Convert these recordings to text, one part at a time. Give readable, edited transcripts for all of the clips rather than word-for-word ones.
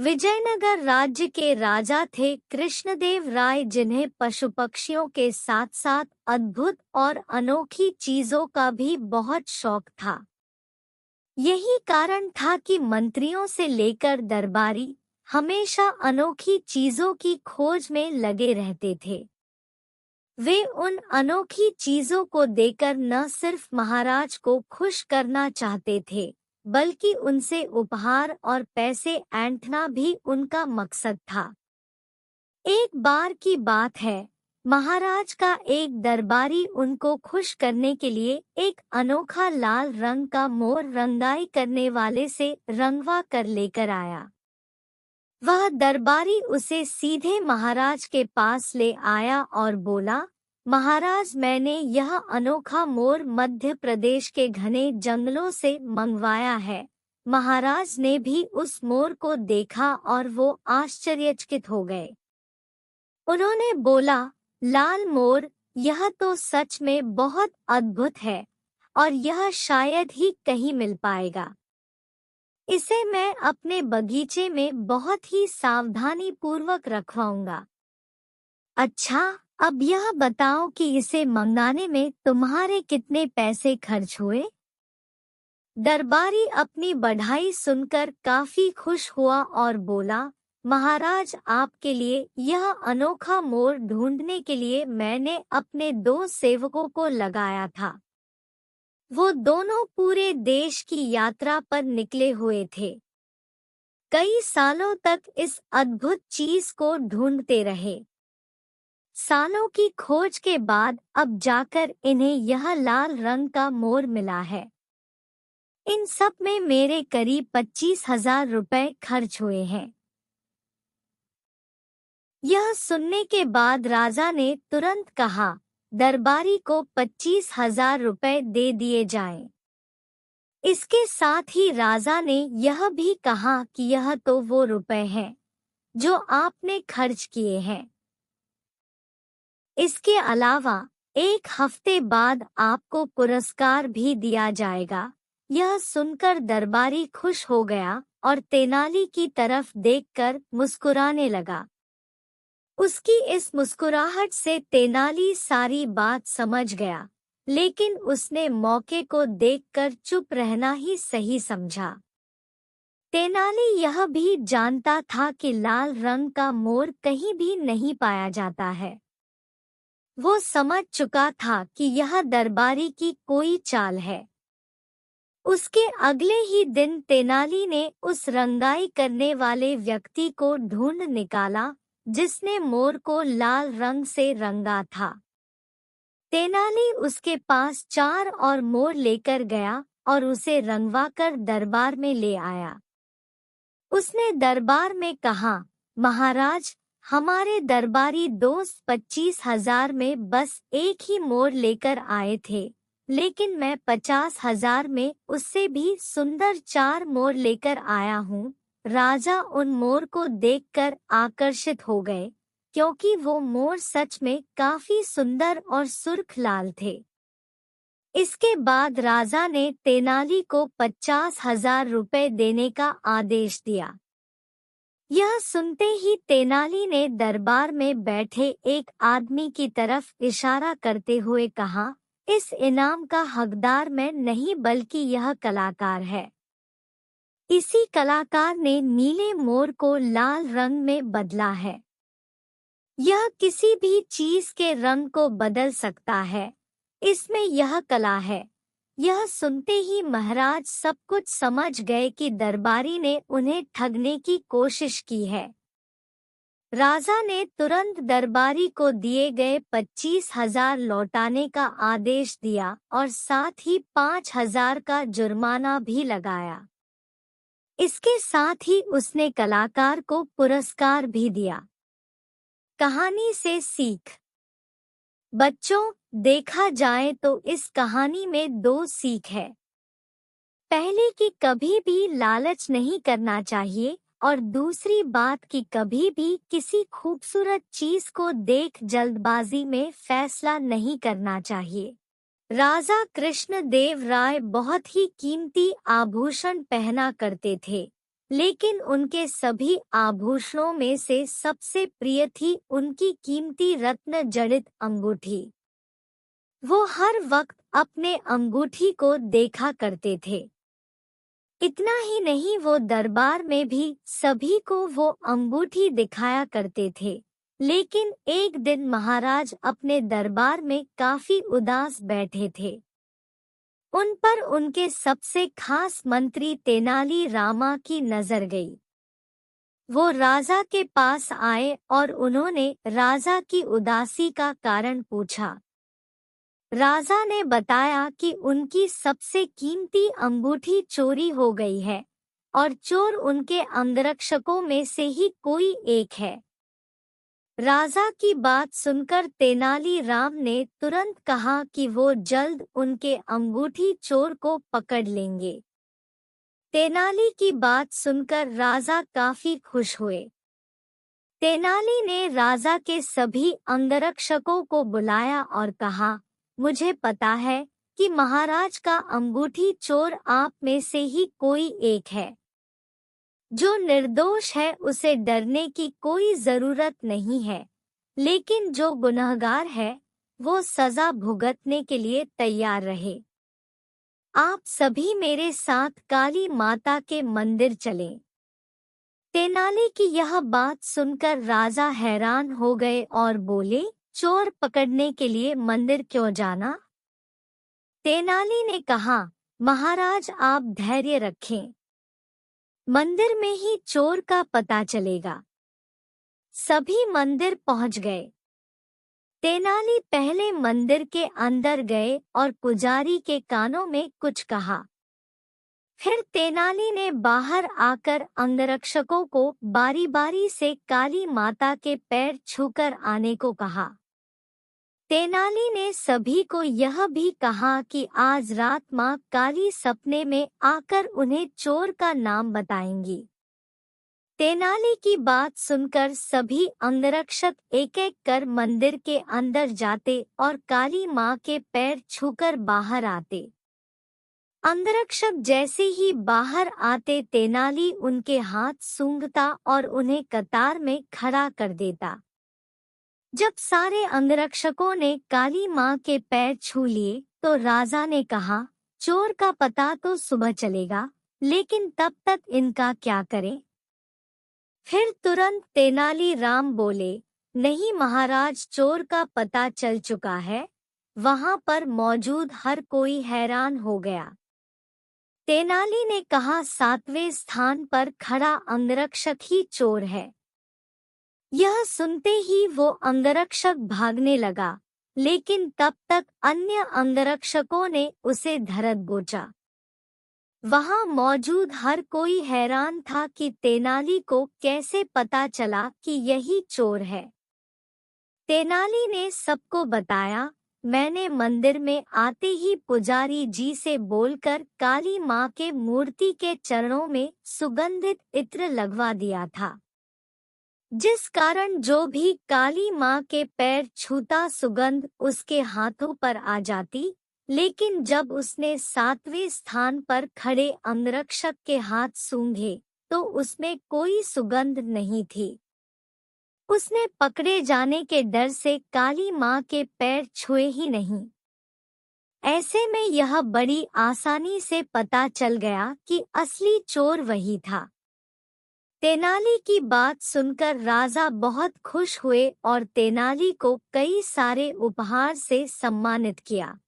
विजयनगर राज्य के राजा थे कृष्णदेव राय, जिन्हें पशु पक्षियों के साथ साथ अद्भुत और अनोखी चीजों का भी बहुत शौक था। यही कारण था कि मंत्रियों से लेकर दरबारी हमेशा अनोखी चीजों की खोज में लगे रहते थे। वे उन अनोखी चीजों को देकर न सिर्फ महाराज को खुश करना चाहते थे, बल्कि उनसे उपहार और पैसे ऐंठना भी उनका मकसद था। एक बार की बात है, महाराज का एक दरबारी उनको खुश करने के लिए एक अनोखा लाल रंग का मोर रंगाई करने वाले से रंगवा कर लेकर आया। वह दरबारी उसे सीधे महाराज के पास ले आया और बोला, महाराज, मैंने यह अनोखा मोर मध्य प्रदेश के घने जंगलों से मंगवाया है। महाराज ने भी उस मोर को देखा और वो आश्चर्यचकित हो गए। उन्होंने बोला, लाल मोर, यह तो सच में बहुत अद्भुत है और यह शायद ही कहीं मिल पाएगा। इसे मैं अपने बगीचे में बहुत ही सावधानी पूर्वक रखवाऊंगा। अच्छा, अब यह बताओ कि इसे मंगाने में तुम्हारे कितने पैसे खर्च हुए? दरबारी अपनी बढ़ाई सुनकर काफी खुश हुआ और बोला, महाराज, आपके लिए यह अनोखा मोर ढूंढने के लिए मैंने अपने 2 सेवकों को लगाया था। वो दोनों पूरे देश की यात्रा पर निकले हुए थे। कई सालों तक इस अद्भुत चीज को ढूंढते रहे। सालों की खोज के बाद अब जाकर इन्हें यह लाल रंग का मोर मिला है। इन सब में मेरे करीब 25,000 रुपए खर्च हुए हैं। यह सुनने के बाद राजा ने तुरंत कहा, दरबारी को 25,000 रुपए दे दिए जाएं। इसके साथ ही राजा ने यह भी कहा कि यह तो वो रुपए हैं जो आपने खर्च किए हैं। इसके अलावा 1 हफ्ते बाद आपको पुरस्कार भी दिया जाएगा। यह सुनकर दरबारी खुश हो गया और तेनाली की तरफ देखकर मुस्कुराने लगा। उसकी इस मुस्कुराहट से तेनाली सारी बात समझ गया, लेकिन उसने मौके को देखकर चुप रहना ही सही समझा। तेनाली यह भी जानता था कि लाल रंग का मोर कहीं भी नहीं पाया जाता है। वो समझ चुका था कि यह दरबारी की कोई चाल है। उसके अगले ही दिन तेनाली ने उस रंगाई करने वाले व्यक्ति को ढूंढ निकाला जिसने मोर को लाल रंग से रंगा था। तेनाली उसके पास 4 और मोर लेकर गया और उसे रंगवाकर दरबार में ले आया। उसने दरबार में कहा, महाराज, हमारे दरबारी दोस्त 25,000 में बस एक ही मोर लेकर आए थे, लेकिन मैं 50,000 में उससे भी सुंदर 4 मोर लेकर आया हूँ। राजा उन मोर को देखकर आकर्षित हो गए, क्योंकि वो मोर सच में काफी सुंदर और सुर्ख लाल थे। इसके बाद राजा ने तेनाली को 50,000 रुपए देने का आदेश दिया। यह सुनते ही तेनाली ने दरबार में बैठे एक आदमी की तरफ इशारा करते हुए कहा, इस इनाम का हकदार मैं नहीं बल्कि यह कलाकार है। इसी कलाकार ने नीले मोर को लाल रंग में बदला है। यह किसी भी चीज के रंग को बदल सकता है। इसमें यह कला है। यह सुनते ही महाराज सब कुछ समझ गए कि दरबारी ने उन्हें ठगने की कोशिश की है। राजा ने तुरंत दरबारी को दिए गए 25,000 लौटाने का आदेश दिया और साथ ही 5,000 का जुर्माना भी लगाया। इसके साथ ही उसने कलाकार को पुरस्कार भी दिया। कहानी से सीख। बच्चों, देखा जाए तो इस कहानी में 2 सीख है। पहली कि कभी भी लालच नहीं करना चाहिए और दूसरी बात कि कभी भी किसी खूबसूरत चीज को देख जल्दबाजी में फैसला नहीं करना चाहिए। राजा कृष्णदेव राय बहुत ही कीमती आभूषण पहना करते थे, लेकिन उनके सभी आभूषणों में से सबसे प्रिय थी उनकी कीमती रत्न जड़ित अंगूठी। वो हर वक्त अपने अंगूठी को देखा करते थे। इतना ही नहीं, वो दरबार में भी सभी को वो अंगूठी दिखाया करते थे। लेकिन एक दिन महाराज अपने दरबार में काफी उदास बैठे थे। उन पर उनके सबसे खास मंत्री तेनाली रामा की नजर गई। वो राजा के पास आए और उन्होंने राजा की उदासी का कारण पूछा। राजा ने बताया कि उनकी सबसे कीमती अंगूठी चोरी हो गई है और चोर उनके अंगरक्षकों में से ही कोई एक है। राजा की बात सुनकर तेनाली राम ने तुरंत कहा कि वो जल्द उनके अंगूठी चोर को पकड़ लेंगे। तेनाली की बात सुनकर राजा काफी खुश हुए। तेनाली ने राजा के सभी अंगरक्षकों को बुलाया और कहा, मुझे पता है कि महाराज का अंगूठी चोर आप में से ही कोई एक है। जो निर्दोष है उसे डरने की कोई जरूरत नहीं है, लेकिन जो गुनहगार है वो सजा भुगतने के लिए तैयार रहे। आप सभी मेरे साथ काली माता के मंदिर चलें। तेनाली की यह बात सुनकर राजा हैरान हो गए और बोले, चोर पकड़ने के लिए मंदिर क्यों जाना? तेनाली ने कहा, महाराज आप धैर्य रखें, मंदिर में ही चोर का पता चलेगा। सभी मंदिर पहुंच गए। तेनाली पहले मंदिर के अंदर गए और पुजारी के कानों में कुछ कहा। फिर तेनाली ने बाहर आकर अंगरक्षकों को बारी-बारी से काली माता के पैर छूकर आने को कहा। तेनाली ने सभी को यह भी कहा कि आज रात माँ काली सपने में आकर उन्हें चोर का नाम बताएंगी। तेनाली की बात सुनकर सभी अंगरक्षक एक-एक कर मंदिर के अंदर जाते और काली माँ के पैर छूकर बाहर आते। अंगरक्षक जैसे ही बाहर आते तेनाली उनके हाथ सूंघता और उन्हें कतार में खड़ा कर देता। जब सारे अंगरक्षकों ने काली माँ के पैर छू लिए तो राजा ने कहा, चोर का पता तो सुबह चलेगा, लेकिन तब तक इनका क्या करें? फिर तुरंत तेनाली राम बोले, नहीं महाराज, चोर का पता चल चुका है। वहां पर मौजूद हर कोई हैरान हो गया। तेनाली ने कहा, 7वें स्थान पर खड़ा अंगरक्षक ही चोर है। यह सुनते ही वो अंगरक्षक भागने लगा, लेकिन तब तक अन्य अंगरक्षकों ने उसे धर दबोचा। वहां मौजूद हर कोई हैरान था कि तेनाली को कैसे पता चला कि यही चोर है। तेनाली ने सबको बताया, मैंने मंदिर में आते ही पुजारी जी से बोलकर काली माँ के मूर्ति के चरणों में सुगंधित इत्र लगवा दिया था, जिस कारण जो भी काली माँ के पैर छूता सुगंध उसके हाथों पर आ जाती। लेकिन जब उसने 7वें स्थान पर खड़े अंगरक्षक के हाथ सूंघे तो उसमें कोई सुगंध नहीं थी। उसने पकड़े जाने के डर से काली माँ के पैर छुए ही नहीं। ऐसे में यह बड़ी आसानी से पता चल गया कि असली चोर वही था। तेनाली की बात सुनकर राजा बहुत खुश हुए और तेनाली को कई सारे उपहार से सम्मानित किया।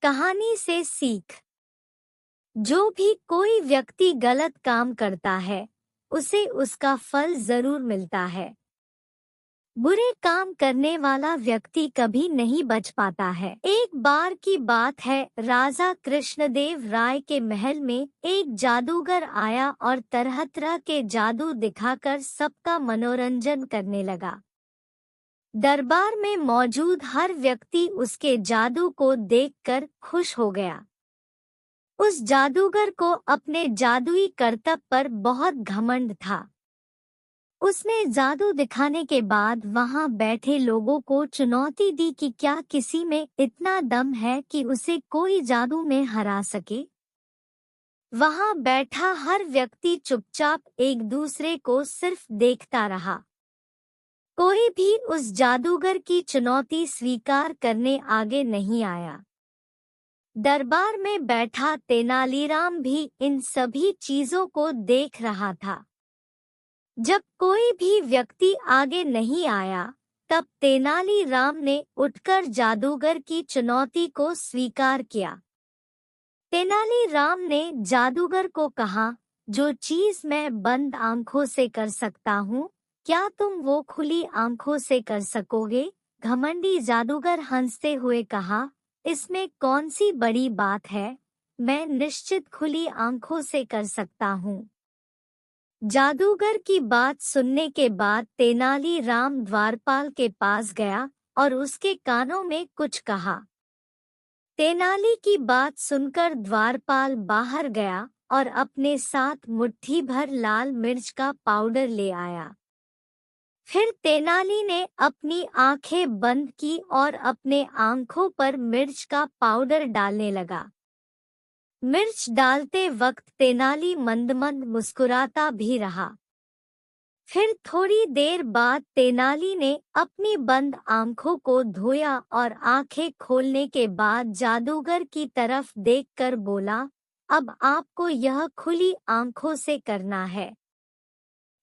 कहानी से सीख। जो भी कोई व्यक्ति गलत काम करता है उसे उसका फल जरूर मिलता है। बुरे काम करने वाला व्यक्ति कभी नहीं बच पाता है। एक बार की बात है, राजा कृष्णदेव राय के महल में एक जादूगर आया और तरह तरह के जादू दिखाकर सबका मनोरंजन करने लगा। दरबार में मौजूद हर व्यक्ति उसके जादू को देखकर खुश हो गया। उस जादूगर को अपने जादुई करतब पर बहुत घमंड था। उसने जादू दिखाने के बाद वहां बैठे लोगों को चुनौती दी कि क्या किसी में इतना दम है कि उसे कोई जादू में हरा सके। वहां बैठा हर व्यक्ति चुपचाप एक दूसरे को सिर्फ देखता रहा। कोई भी उस जादूगर की चुनौती स्वीकार करने आगे नहीं आया। दरबार में बैठा तेनालीराम भी इन सभी चीजों को देख रहा था। जब कोई भी व्यक्ति आगे नहीं आया, तब तेनालीराम ने उठकर जादूगर की चुनौती को स्वीकार किया। तेनालीराम ने जादूगर को कहा, जो चीज मैं बंद आंखों से कर सकता हूँ, क्या तुम वो खुली आंखों से कर सकोगे? घमंडी जादूगर हंसते हुए कहा, इसमें कौन सी बड़ी बात है, मैं निश्चित खुली आंखों से कर सकता हूँ। जादूगर की बात सुनने के बाद तेनालीराम द्वारपाल के पास गया और उसके कानों में कुछ कहा। तेनाली की बात सुनकर द्वारपाल बाहर गया और अपने साथ मुट्ठी भर लाल मिर्च का पाउडर ले आया। फिर तेनाली ने अपनी आंखें बंद की और अपने आंखों पर मिर्च का पाउडर डालने लगा। मिर्च डालते वक्त तेनाली मंद मंद मुस्कुराता भी रहा। फिर थोड़ी देर बाद तेनाली ने अपनी बंद आंखों को धोया और आंखें खोलने के बाद जादूगर की तरफ देखकर बोला, अब आपको यह खुली आंखों से करना है।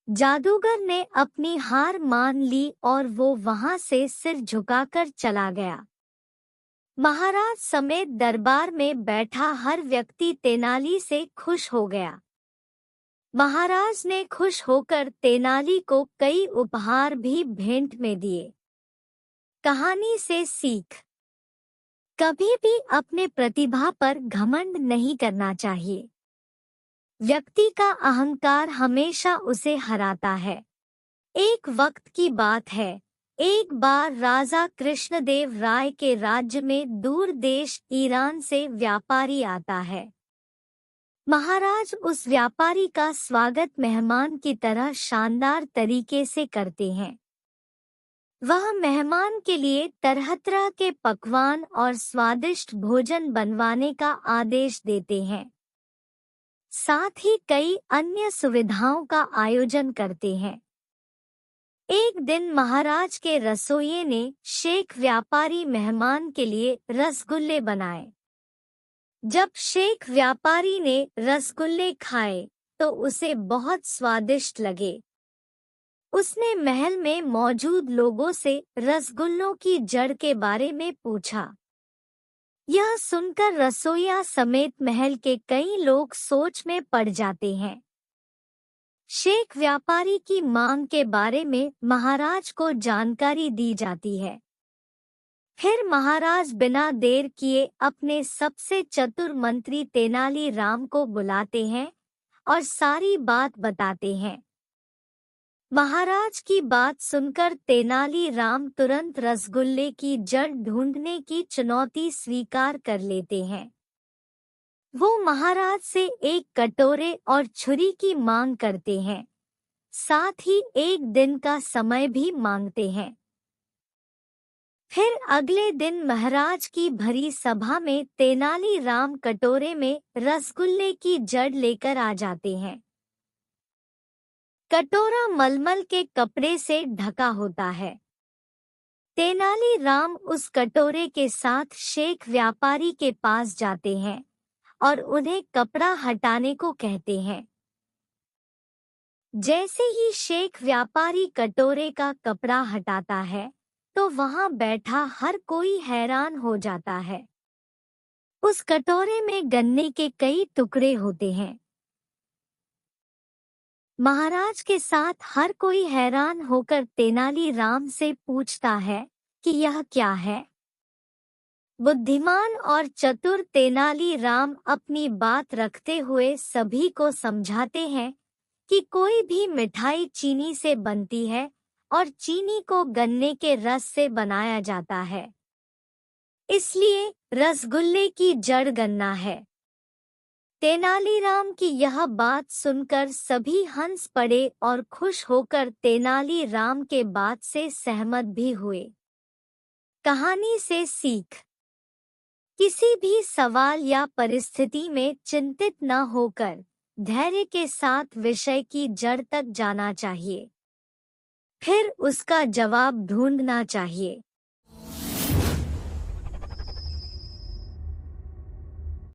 जादूगर ने अपनी हार मान ली और वो वहां से सिर झुकाकर चला गया। महाराज समेत दरबार में बैठा हर व्यक्ति तेनाली से खुश हो गया। महाराज ने खुश होकर तेनाली को कई उपहार भी भेंट में दिए। कहानी से सीख: कभी भी अपने प्रतिभा पर घमंड नहीं करना चाहिए। व्यक्ति का अहंकार हमेशा उसे हराता है। एक वक्त की बात है, एक बार राजा कृष्णदेव राय के राज्य में दूर देश ईरान से व्यापारी आता है। महाराज उस व्यापारी का स्वागत मेहमान की तरह शानदार तरीके से करते हैं। वह मेहमान के लिए तरह तरह के पकवान और स्वादिष्ट भोजन बनवाने का आदेश देते हैं। साथ ही कई अन्य सुविधाओं का आयोजन करते हैं। एक दिन महाराज के रसोइये ने शेख व्यापारी मेहमान के लिए रसगुल्ले बनाए। जब शेख व्यापारी ने रसगुल्ले खाए तो उसे बहुत स्वादिष्ट लगे। उसने महल में मौजूद लोगों से रसगुल्लों की जड़ के बारे में पूछा। यह सुनकर रसोइया समेत महल के कई लोग सोच में पड़ जाते हैं। शेख व्यापारी की मांग के बारे में महाराज को जानकारी दी जाती है। फिर महाराज बिना देर किए अपने सबसे चतुर मंत्री तेनालीराम को बुलाते हैं और सारी बात बताते हैं। महाराज की बात सुनकर तेनालीराम तुरंत रसगुल्ले की जड़ ढूंढने की चुनौती स्वीकार कर लेते हैं। वो महाराज से एक कटोरे और छुरी की मांग करते हैं, साथ ही एक दिन का समय भी मांगते हैं। फिर अगले दिन महाराज की भरी सभा में तेनालीराम कटोरे में रसगुल्ले की जड़ लेकर आ जाते हैं। कटोरा मलमल के कपड़े से ढका होता है। तेनालीराम उस कटोरे के साथ शेख व्यापारी के पास जाते हैं और उन्हें कपड़ा हटाने को कहते हैं। जैसे ही शेख व्यापारी कटोरे का कपड़ा हटाता है, तो वहां बैठा हर कोई हैरान हो जाता है। उस कटोरे में गन्ने के कई टुकड़े होते हैं। महाराज के साथ हर कोई हैरान होकर तेनालीराम से पूछता है कि यह क्या है। बुद्धिमान और चतुर तेनालीराम अपनी बात रखते हुए सभी को समझाते हैं कि कोई भी मिठाई चीनी से बनती है और चीनी को गन्ने के रस से बनाया जाता है। इसलिए रसगुल्ले की जड़ गन्ना है। तेनालीराम की यह बात सुनकर सभी हंस पड़े और खुश होकर तेनालीराम के बात से सहमत भी हुए। कहानी से सीख: किसी भी सवाल या परिस्थिति में चिंतित न होकर धैर्य के साथ विषय की जड़ तक जाना चाहिए। फिर उसका जवाब ढूंढना चाहिए।